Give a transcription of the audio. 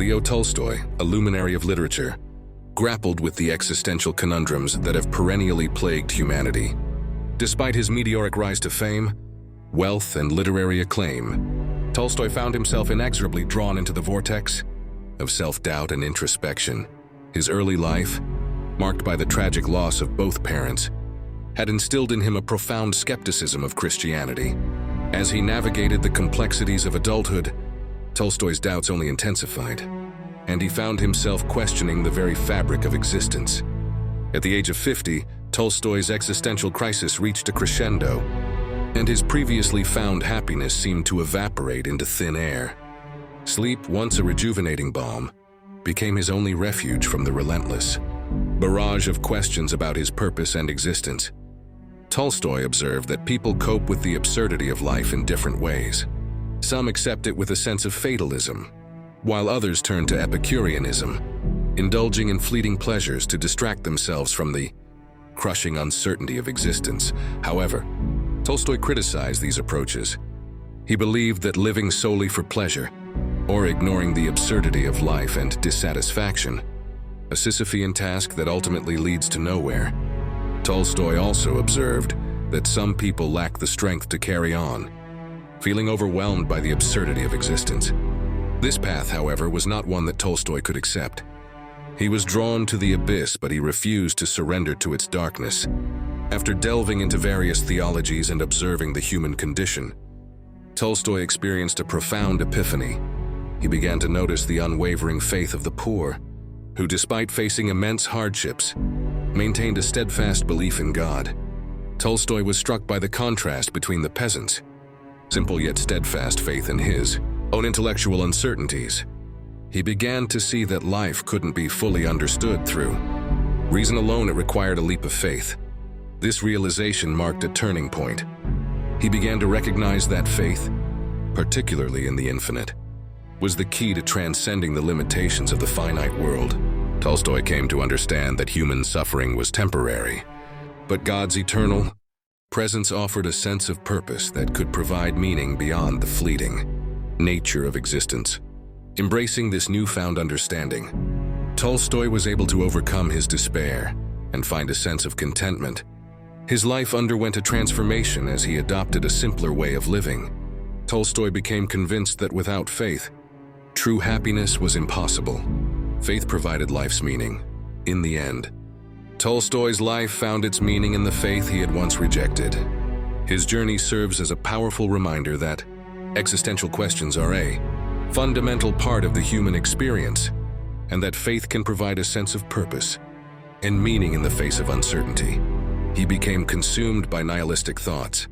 Leo Tolstoy, a luminary of literature, grappled with the existential conundrums that have perennially plagued humanity. Despite his meteoric rise to fame, wealth, and literary acclaim, Tolstoy found himself inexorably drawn into the vortex of self-doubt and introspection. His early life, marked by the tragic loss of both parents, had instilled in him a profound skepticism of Christianity. As he navigated the complexities of adulthood, Tolstoy's doubts only intensified, and he found himself questioning the very fabric of existence. At the age of 50, Tolstoy's existential crisis reached a crescendo, and his previously found happiness seemed to evaporate into thin air. Sleep, once a rejuvenating balm, became his only refuge from the relentless barrage of questions about his purpose and existence. Tolstoy observed that people cope with the absurdity of life in different ways. Some accept it with a sense of fatalism, while others turn to Epicureanism, indulging in fleeting pleasures to distract themselves from the crushing uncertainty of existence. However, Tolstoy criticized these approaches. He believed that living solely for pleasure, or ignoring the absurdity of life and dissatisfaction, a Sisyphean task that ultimately leads to nowhere. Tolstoy also observed that some people lack the strength to carry on, feeling overwhelmed by the absurdity of existence. This path, however, was not one that Tolstoy could accept. He was drawn to the abyss, but he refused to surrender to its darkness. After delving into various theologies and observing the human condition, Tolstoy experienced a profound epiphany. He began to notice the unwavering faith of the poor, who, despite facing immense hardships, maintained a steadfast belief in God. Tolstoy was struck by the contrast between the peasants' simple yet steadfast faith in his own intellectual uncertainties. He began to see that life couldn't be fully understood through reason alone. It required a leap of faith. This realization marked a turning point. He began to recognize that faith, particularly in the infinite, was the key to transcending the limitations of the finite world. Tolstoy came to understand that human suffering was temporary, but God's eternal presence offered a sense of purpose that could provide meaning beyond the fleeting nature of existence. Embracing this newfound understanding, Tolstoy was able to overcome his despair and find a sense of contentment. His life underwent a transformation as he adopted a simpler way of living. Tolstoy became convinced that without faith, true happiness was impossible. Faith provided life's meaning. In the end, Tolstoy's life found its meaning in the faith he had once rejected. His journey serves as a powerful reminder that existential questions are a fundamental part of the human experience, and that faith can provide a sense of purpose and meaning in the face of uncertainty. He became consumed by nihilistic thoughts,